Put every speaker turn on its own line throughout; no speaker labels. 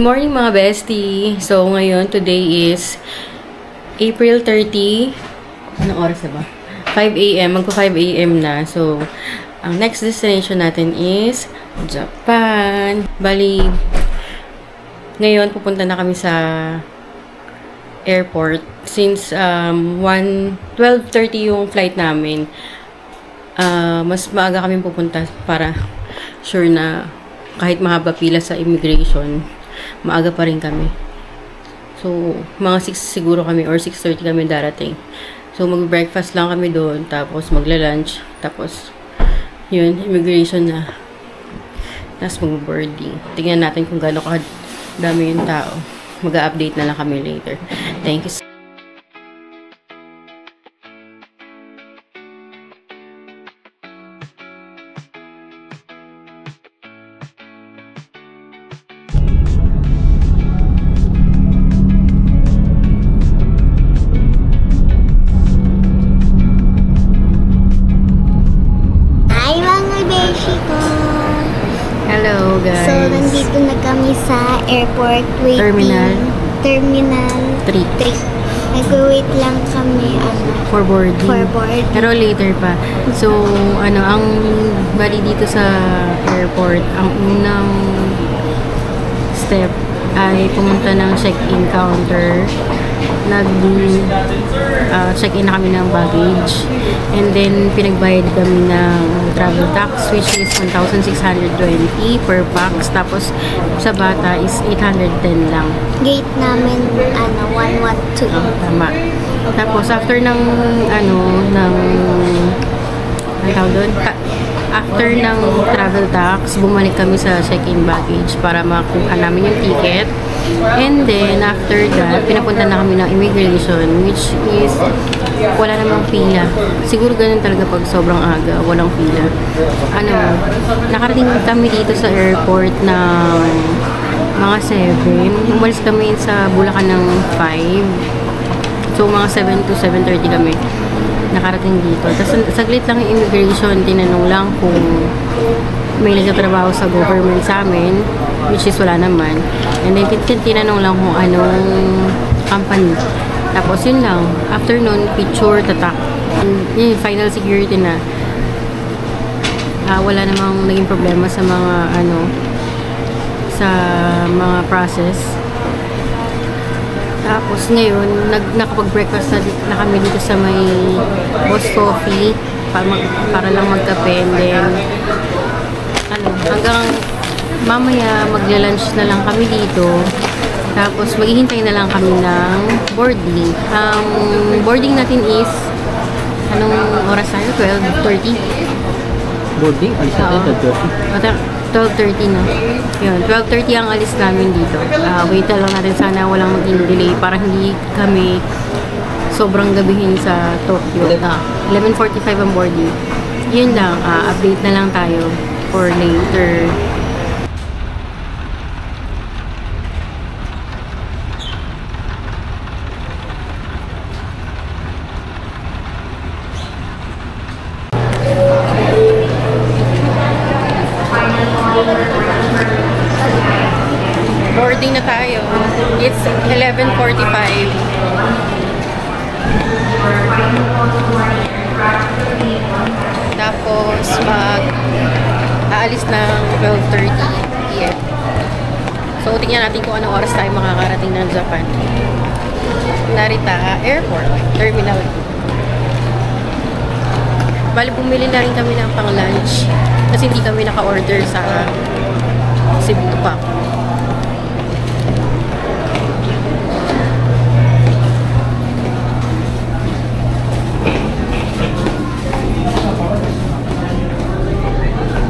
Morning mga bestie! So, ngayon, today is April 30. Anong oras na ba? 5 AM. Magpa 5 AM na. So, ang next destination natin is Japan. Bali, ngayon, pupunta na kami sa airport. Since 12:30 yung flight namin, mas maaga kami pupunta para sure na kahit mahaba pila sa immigration, maaga pa rin kami. So, mga 6 siguro kami or 6:30 kami darating. So, mag-breakfast lang kami doon, tapos magla-lunch, tapos yun, immigration na. Tapos mag-boarding. Tingnan natin kung gaano kadami yung tao. Mag-update na lang kami later. Thank you. Hello guys.
So, nandito na kami sa airport waiting. Terminal 3. Nag-wait lang kami
For boarding. Pero later pa. So, ang bali dito sa airport, ang unang step ay pumunta ng check-in counter. Check-in na kami ng baggage. And then, pinagbayad kami ng travel tax, which is 1,620 per pax. Tapos, sa bata is 810 lang.
Gate namin, 112.
Tama. Tapos, after ng, after ng travel tax, bumalik kami sa check-in baggage para makuha namin yung ticket. And then, after that, pinapunta na kami ng immigration, which is wala namang pila. Siguro ganun talaga pag sobrang aga, walang pila. Nakarating kami dito sa airport ng mga 7. Umalis kami sa Bulacan ng 5. So, mga 7 to 7:30 kami nakarating dito. Tapos, saglit lang yung immigration, tinanong lang kung may nagtatrabaho sa government sa amin, which is wala naman. And then, tinanong lang kung anong company. Tapos, yun lang. After nun, picture, tatak. And yun, final security na. Wala namang naging problema sa mga, sa mga process. Tapos, ngayon, nakapag-breakfast na kami dito sa may Boss Coffee para lang magkape. And then, hanggang mamaya magla-lunch na lang kami dito. Tapos maghihintay na lang kami ng boarding. Ang boarding natin is anong oras tayo? 12:30?
Boarding? Alis natin 12:30?
12:30 na. Yun, 12:30 ang alis namin dito. Wait lang natin, sana walang maging delay para hindi kami sobrang gabihin sa Tokyo. 11:45 ang boarding. Yun lang, update na lang tayo for later. Boarding na tayo. It's 11:45. Tapos aalis ng 12:30 PM. So, tingnan natin kung anong oras tayo makakarating ng Japan. Narita Airport, Terminal 2. Bali, bumili na rin kami ng pang-lunch kasi hindi kami naka-order sa Cebu pa.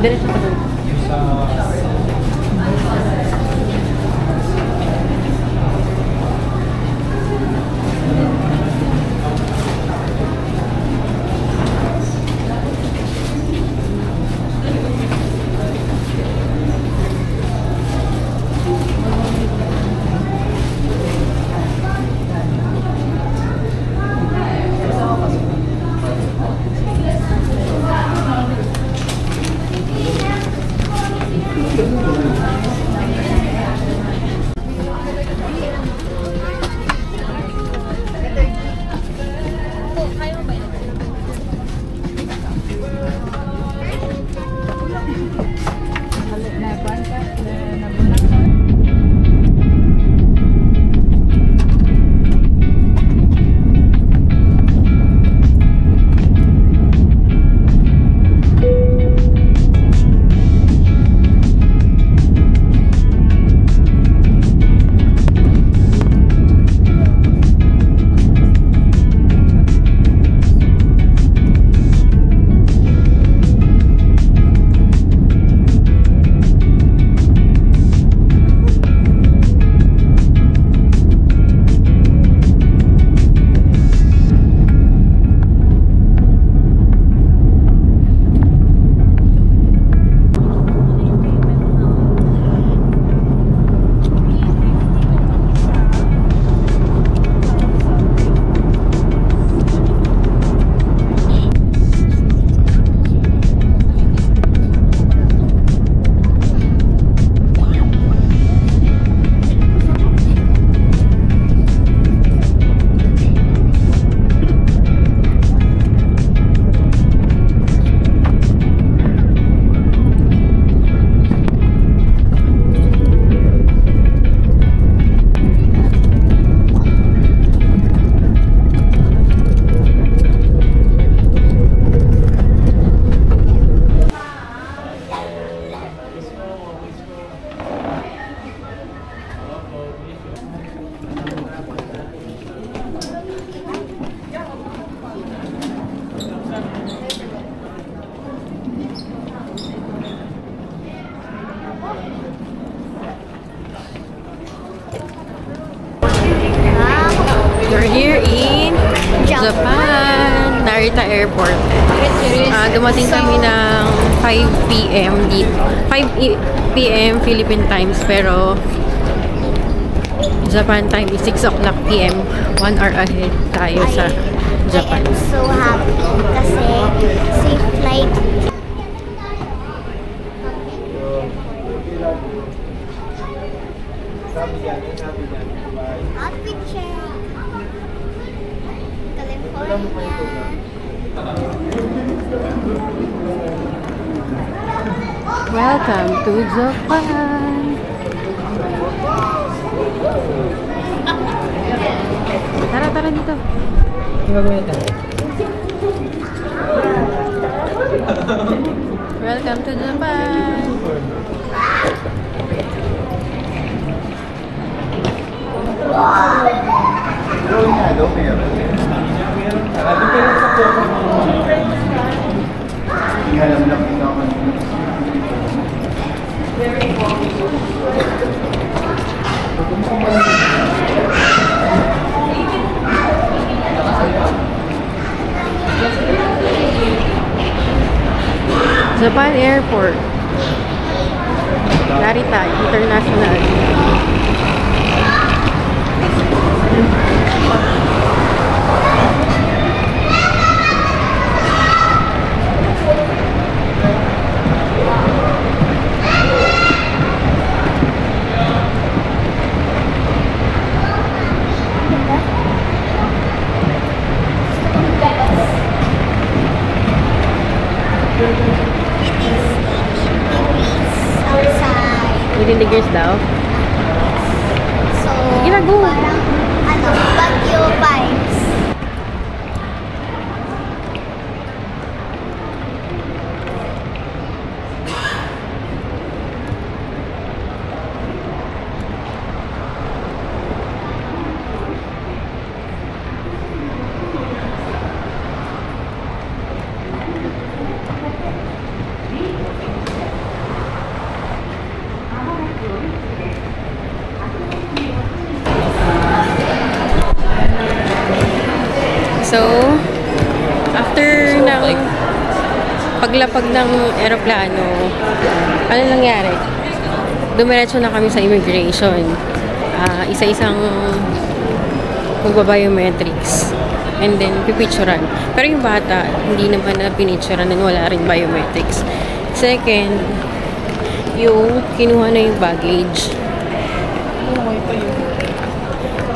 Diretso pa doon. We're here in Japan, Narita Airport. Dumating kami ng 5 p.m. dito. 5 p.m. Philippine times, pero Japan time is 6 o'clock p.m. 1 hour ahead tayo sa Japan.
I am so happy kasi safe flight. Hot picture. California.
Welcome to Japan! Tara dito. Welcome to Japan! Japan Airport, Narita International. Within the years daw?
So,
Sige na, go!
parang, Baguio vibes.
So, after ng paglapag ng eroplano, ano nangyari? Dumiretso na kami sa immigration. Isa-isang magbabiometrics. And then, pipicturan. Pero yung bata, hindi naman na pinicturan and wala rin biometrics. Second, yung kinuha na yung baggage.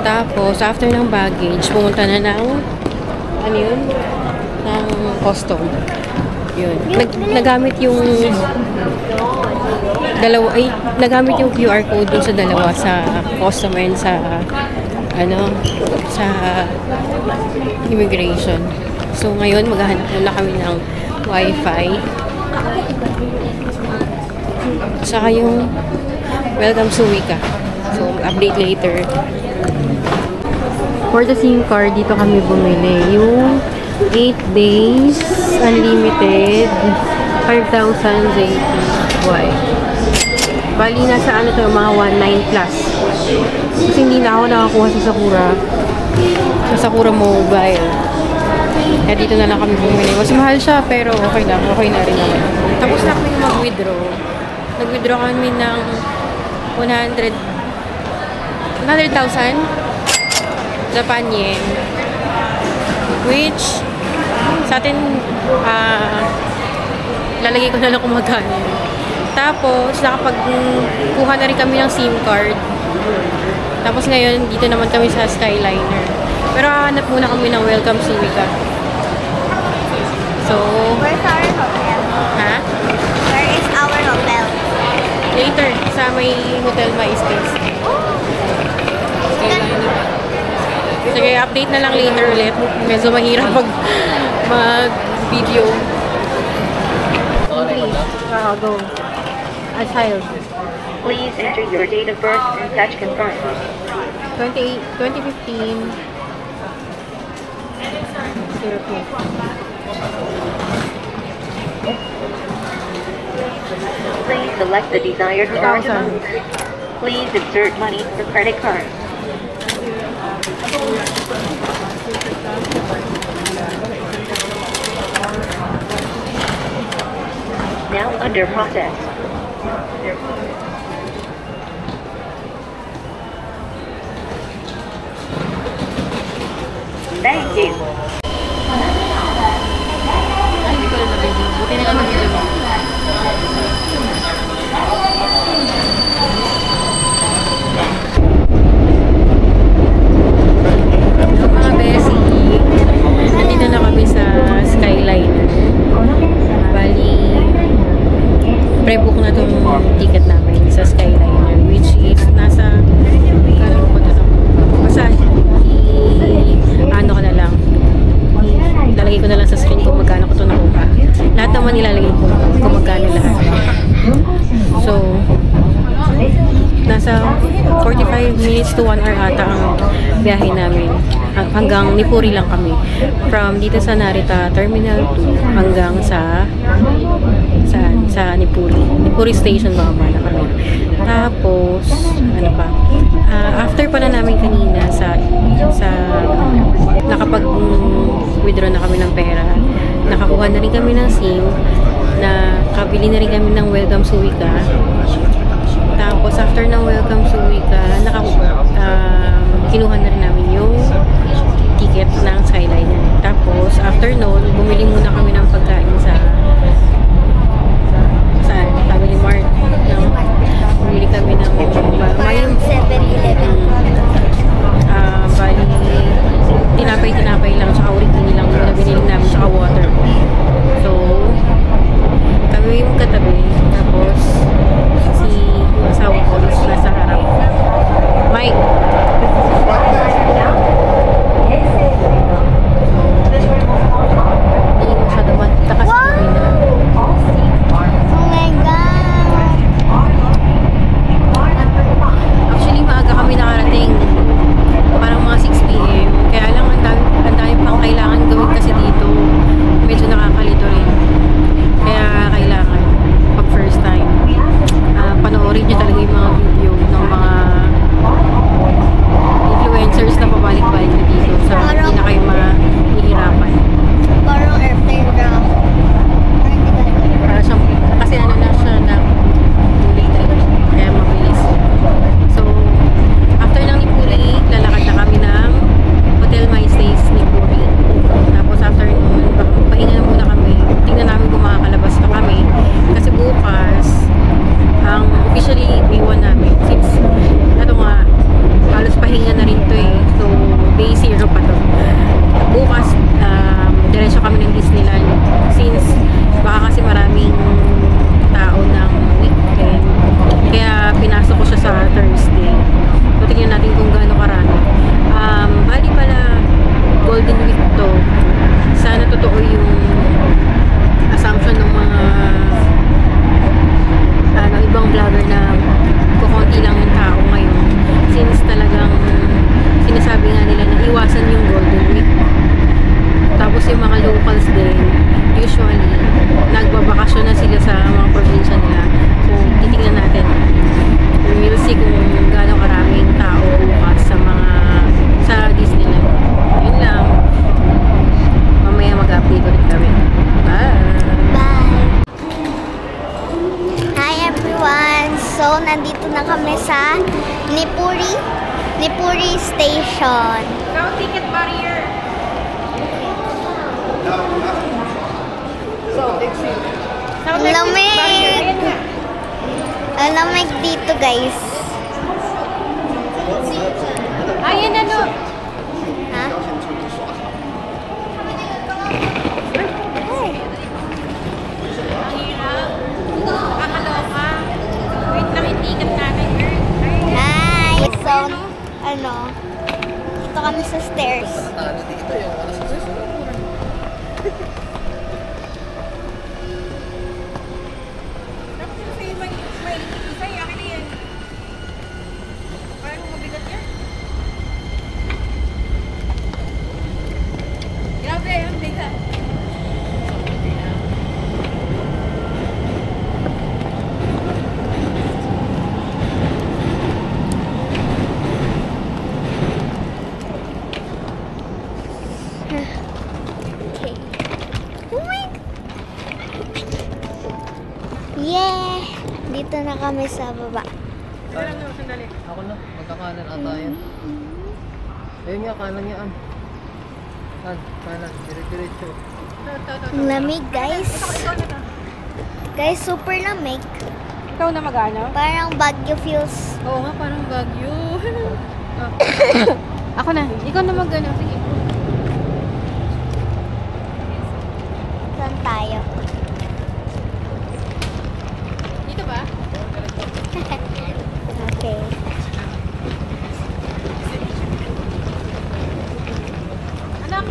Tapos, after ng baggage, pumunta na ng ano yun? Ng custom. Yun. Nagamit yung dalawa, nagamit yung QR code dun sa dalawa sa custom and sa sa immigration. So, ngayon, maghahanap muna kami ng Wi-Fi. Saka yung welcome Suica. So, update later. For the SIM card, dito kami bumili. Yung 8 days, unlimited, 5,000 JPY. Bali, nasa ano to, mga 1.9 plus. Kasi hindi na ako nakakuha sa Sakura. Sa Sakura Mobile. Kaya dito na lang kami bumili. Mas mahal siya, pero okay lang. Okay na rin naman. Tapos na kami mag-withdraw. Nag-withdraw kami ng 100,000 Japan yen, which sa atin lalagay ko na lang kung magkano. Tapos nakapagkuha na rin kami ng SIM card. Tapos ngayon dito naman kami sa Skyliner, pero hahanap muna kami ng Welcome Suica. So
Where's our hotel?
ha?
Where is our hotel?
Later sa may Hotel Maestes. Skyliner. Sige, update na lang later ulit. Medyo mahirap mag-video. Go. A child.
Please enter your date of birth and touch confirm.
2015. 02.
Please select the desired card amount. Please insert money for credit card. under process. Thank you.
Ay, hindi ko lang na-video. Buti na lang na-video mo. Hello mga besi. Nandito na kami sa Skyline. Bali, pre-book na itong ticket namin sa Skyliner, which is nasa kano ko na lang. Basta, ano ko na lang. Lalagay ko na lang sa screen kung magkano ko ito nakuha. Lahat naman nilalagay ko kung magkano lahat. So, nasa 45 minutes to 1 hour ata ang biyahe namin. Hanggang Nipuri lang kami. From dito sa Narita Terminal 2 hanggang sa Nipuri. Nipuri Station bababa na kami. Tapos, ano pa? After pala namin kanina sa nakapag-withdraw na kami ng pera, nakakuha na rin kami ng SIM, nakabili na rin kami ng Welcome Suica. Tapos, after ng Welcome Suica, kinuha na rin namin yung ticket ng Skyliner. Tapos, after noon, bumili muna kami ng pagkain sa Family Mart. No? Bumili kami ng
Parang 7-Eleven.
Bali, tinapay lang, tsaka urigini lang yung nabinili namin, tsaka water. So, kami yung katabi. Tapos, yung asawa ko is nasa harap. Mike! Hindi masyado matakas na kami na.
Oh my God!
Actually, maaga kami nakarating. Parang mga 6 PM. Kaya lang, ang dami pang kailangan gawin kasi dito. Medyo nakakalito rin. Kaya kailangan, pag first time, panoorin nyo talaga yung mga video ng mga influencers na pabalik-balik na dito sa hindi na kayo mahihirapan.
Parang airplane drop.
Kasi ano na siya na bullet train. Kaya mabilis. So, after ng Nipuri, lalakad na kami ng Hotel My Stays Nipuri. Tapos after nun, pahinga na muna kami. Tingnan namin kung makakalabas na kami. Kasi bukas, ang officially B1 namin. Since, ano nga, halos pahinga na rin to eh. So, day 0 pa to. Bukas, diretso kami ng Disneyland. Since, baka kasi maraming tao ng weekend. Kaya, pinasok ko siya sa Thursday. So, tingnan natin kung gaano karami. Bali pala, Golden Week to. Sana totoo yung assumption ng mga ibang vlogger na kukunti lang yung tao ngayon. Since talagang sinasabi nga nila na iwasan yung Golden Week. Tapos yung mga locals din, usually, nagbabakasyon na sila sa mga probinsya nila. So, titignan natin. We will see kung gaano karaming tao bukas sa Disneyland. Yun lang. Mamaya mag-update ulit kami. Bye!
Bye! Hi everyone! So, nandito na kami sa Nipuri Station.
No ticket barrier!
Lamig! Ang lamig dito, guys.
Ayan ano!
Ha?
Ang hirap. Nakakaloka. Wait lang, yung ticket natin, girl.
Hi! So, dito kami sa stairs. Okay. Dito na kami sa baba.
Sandali.
Ako na, magkakanan ata yan. Ayun nga, kanan niya. Kanan, dire-diretso.
Ang lamig, guys. Guys, super lamig.
Ikaw na mag-ano?
Parang Baguio feels.
Oo nga, parang Baguio. Ako na. Ikaw na mag-ano. Sige.
Saan tayo?
Dito ba?
Okay.
Anak,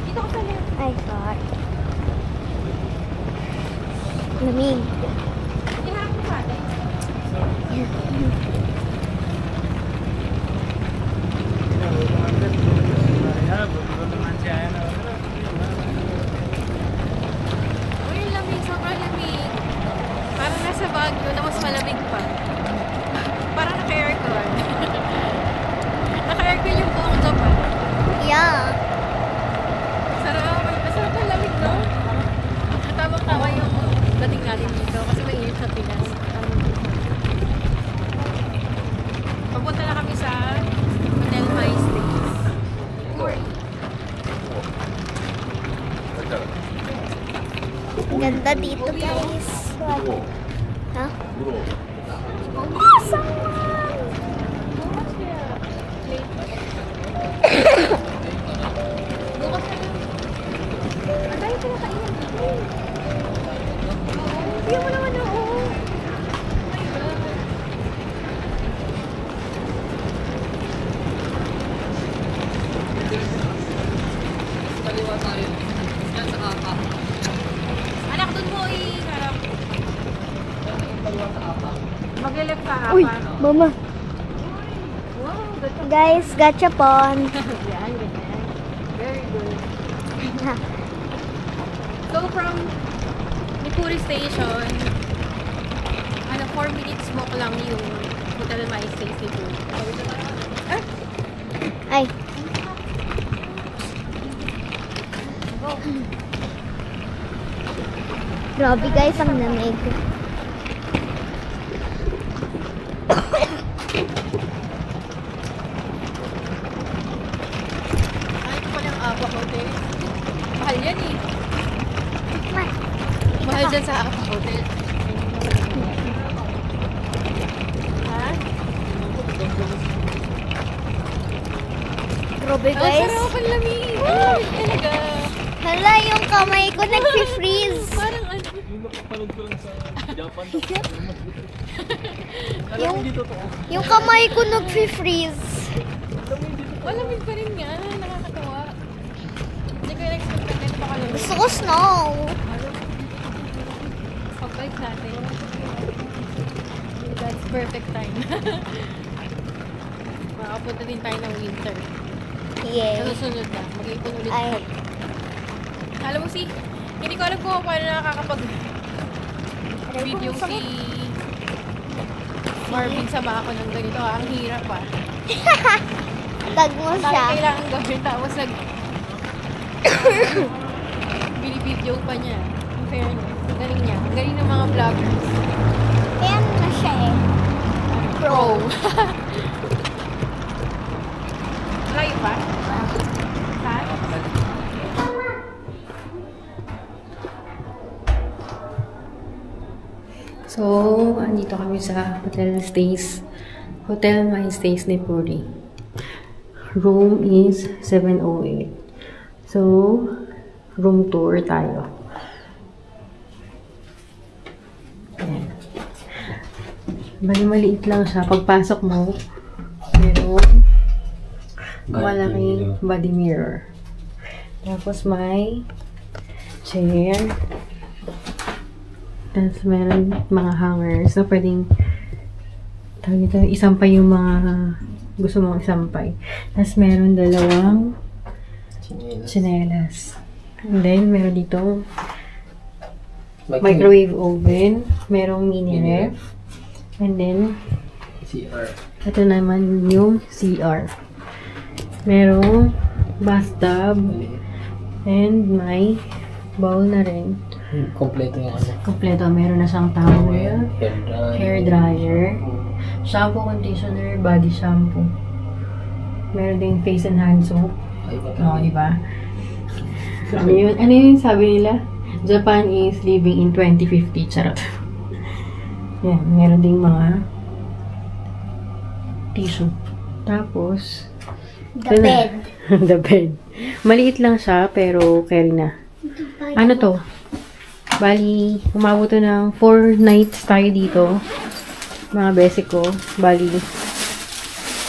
dito ka sa left.
Ay, God. Lamig.
Iharap mo sa atin. Uy, lamig. Sobrang lamig. Parang nasa Baguio na mas malamig pa. Parang naka-aircon. Naka-aircon yung buong Japan.
Yeah.
Sarap ng lamig, no? Tamang-tama yung dating natin dito kasi mainit sa Pinas. Papunta na kami sa Hotel My Stays.
Ganda dito, guys. Ha? Oh, someone!
Bukas na lang. Ang dahil ka nakainan dito. Hindi mo naman na, oo.
Kaliwa tayo. Yan sa apa.
Anak, doon mo i-harap.
Kaliwa sa apa.
Mag-left ka,
Uy,
apa.
mama.
Wow, ganda.
Guys, gachapon.
Yan, ganyan. Very good. So, from Nipuri Station, 4 minutes walk lang yung Hotel My Stays dito.
Ay. Grabe, guys, ang lamig.
Ano pa yung Apa Hotel? Mahal yan eh. Mahal dyan sa Apa Hotel. Ha?
Grabe,
Ang
guys.
sarap ang lamig. Ang lamig talaga.
Hala, yung kamay ko nag-freeze.
Parang ano.
Yung napapanood ko lang sa Japan.
Yung kamay ko nag-freeze.
Malamig pa rin nga. Nakakatawa. Hindi ko in-expect na ganito pa kalamig.
Gusto ko snow.
Pag-bike natin. That's perfect time. Makapunta din tayo ng winter. Sa
Yeah.
susunod na. Mag-ipon ulit.
Ay.
Alam mo hindi ko alam kung paano nakakapag-video si Marvin sama ako ng ganito. Ang hirap ah.
Tag mo
Sabi
siya.
kailangan gawin tapos binibideo pa niya. In fairness. Ang galing niya. Ang galing ng mga vloggers.
Kaya ano na siya eh. Pro.
Layo pa? Ha? So, andito kami sa Hotel My Stays Nipuri. Room is 708. So, room tour tayo. Ayan. Maliit lang siya. Pagpasok mo, meron malaking body mirror. Tapos may chair. Tapos meron mga hangers na pwedeng isampay yung mga gusto mong isampay. Tapos meron dalawang chinelas. And then meron dito microwave oven. Merong mini ref. And then
CR.
ito naman yung CR. Merong bathtub. And may bowl na rin.
Kompleto yung ano.
Kompleto. Meron na siyang towel, hair dryer, shampoo, conditioner, body shampoo. Meron ding face and hand soap. Oo, diba? Ano yun sabi nila? Japan is living in 2050. Charot. Yan, meron ding mga tissue. Tapos,
The bed.
the bed. Maliit lang siya, pero carry na. Ano to? Bali, umabot to ng 4 nights tayo dito. Mga basic ko. Bali,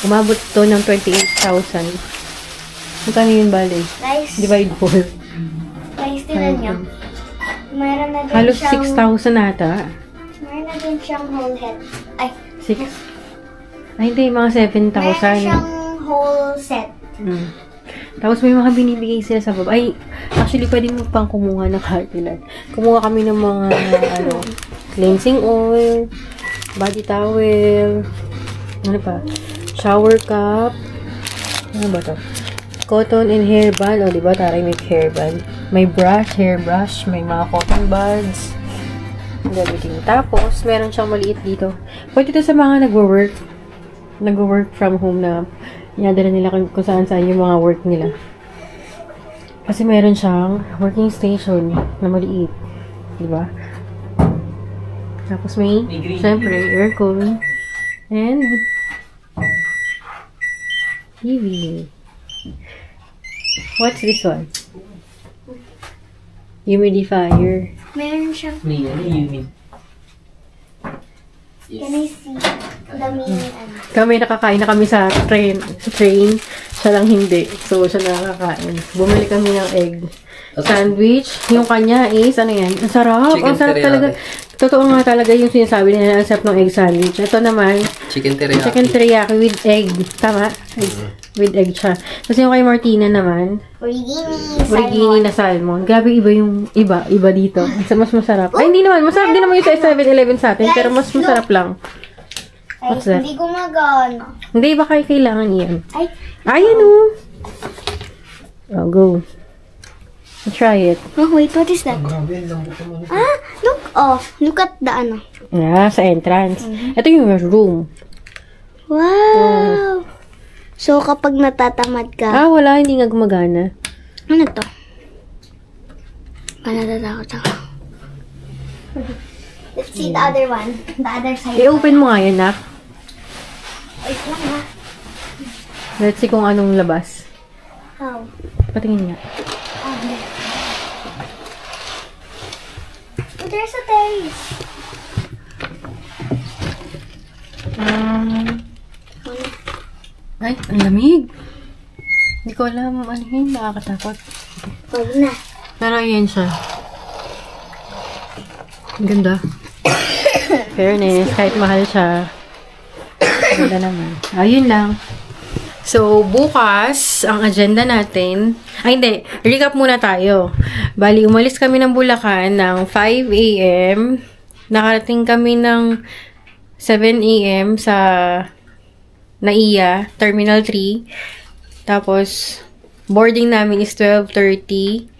umabot to ng 28,000. Magkano yun, bali?
Guys,
Divide 4.
guys, tinan nyo. Mayroon na din
Halos
siyang...
6,000 ata.
Mayroon na din siyang whole head. Ay,
6? Ay, hindi. Mga
mayroon na
7,000.
siyang whole set.
Tapos may mga binibigay sila sa baba. Ay, actually, pwede mo pang kumuha ng cartilage. Kumuha kami ng mga, cleansing oil, body towel, ano pa, shower cap, ano ba to? Cotton and hair band. O, diba? Taray may hair band. May brush, hair brush, may mga cotton buds. And everything. Tapos, meron siyang maliit dito. Pwede ito sa mga nagwo-work from home na inadala nila kung saan-saan yung mga work nila. Kasi meron siyang working station na maliit. Diba? Tapos may, syempre, aircon. And, TV. What's this one? Humidifier.
Meron siyang... Can I see the meaning?
Kami nakakain na kami sa train. Siya lang hindi. So, siya nakakain. Bumili kami ng egg sandwich. Yung kanya is, ano yan? Ang sarap. Ang sarap talaga. Totoo nga talaga yung sinasabi nila. Ang sarap ng egg sandwich. Ito naman,
Chicken teriyaki.
chicken teriyaki with egg. Tama? With egg siya. Tapos yung kay Martina naman, origini na salmon. Grabe iba yung iba dito. Mas masarap. Ay, hindi naman. Masarap din naman yung sa 7-Eleven sa atin. Pero mas masarap lang. What's that?
Hindi gumagana.
Hindi, baka kailangan iyan.
Ay,
Ayan o. Oh, go. Try it.
oh, wait, what is that? Ah, look, oh, look at the ano.
Yeah, sa entrance. Ito yung room.
Wow! So, kapag natatamad ka,
Ah, wala. Hindi nga gumagana.
ano to? Natatakot ako. Let's see the other one. The other side.
I-open mo nga yan, Nak.
Wait lang ha.
Let's see kung anong labas.
How?
Patingin nga.
Oh, there. Oh, there's a terrace.
Ay, ang lamig. Hindi ko alam ano yun. Nakakatakot.
Wag na.
Pero ayan siya. Ang ganda. Fairness, kahit mahal siya. Ang ganda naman. Ayun lang. So, bukas, ang agenda natin... Ay, hindi. Recap muna tayo. Bali, umalis kami ng Bulacan ng 5 a.m. Nakarating kami ng 7 a.m. sa NAIA, Terminal 3. Tapos, boarding namin is 12:30.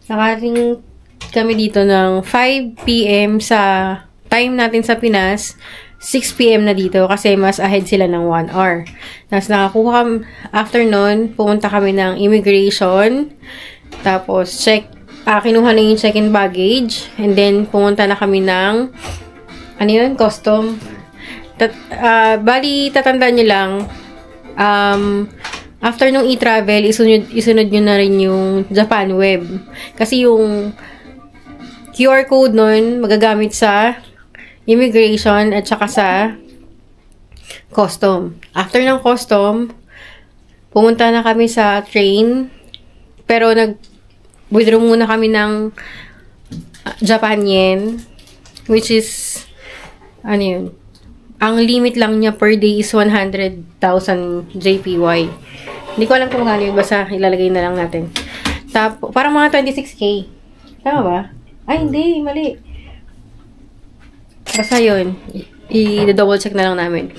Nakarating kami dito ng 5 p.m. sa time natin sa Pinas. 6 p.m. na dito kasi mas ahead sila ng 1 hour. Tapos nakakuha kami, after nun, pumunta kami ng immigration. Tapos kinuha na yung check-in baggage. And then, pumunta na kami ng, ano yun? Custom. Bali, tatandaan nyo lang, after nung e-travel, isunod nyo na rin yung Japan Web. Kasi yung QR code nun, magagamit sa immigration at saka sa custom. After ng custom, pumunta na kami sa train. Pero nag-withdraw muna kami ng Japan yen, which is, ano yun, ang limit lang niya per day is 100,000 JPY. Hindi ko alam kung magkano yun. Basta ilalagay na lang natin. Tapos, parang mga 26K. Tama ba? Ay, hindi. Mali. Basta yun. I-double check na lang namin.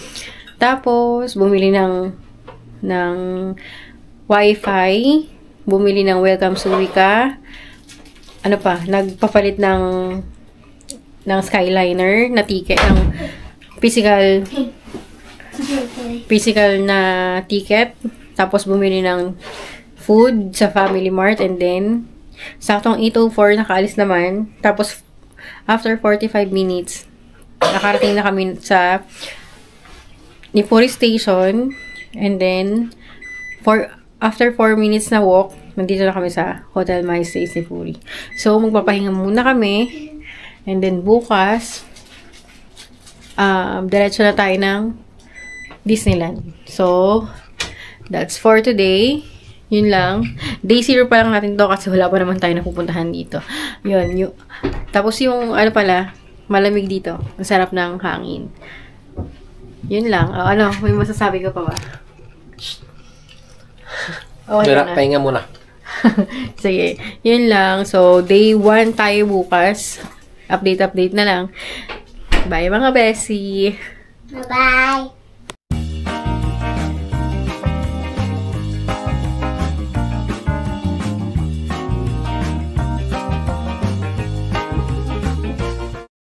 Tapos, bumili ng Wi-Fi. Bumili ng Welcome Suica. Ano pa? Nagpapalit ng ng Skyliner na ticket, ng physical na ticket. Tapos bumili ng food sa Family Mart, and then saktong 8:04 nakaalis naman. Tapos after 45 minutes nakarating na kami sa Nipuri Station, and then after 4 minutes na walk, nandito na kami sa Hotel My Stays Nipuri. So magpapahinga muna kami, and then bukas diretso na tayo ng Disneyland. So that's for today. Yun lang. Day 0 pa lang natin to kasi wala pa naman tayo napupuntahan dito. Yun. Tapos yung, ano pala, malamig dito. Ang sarap ng hangin. Yun lang. May masasabi ka pa ba? Okay na.
Pahinga muna.
Sige. Yun lang. So, day 1 tayo bukas. Update na lang. Bye mga Bessie!
Bye-bye!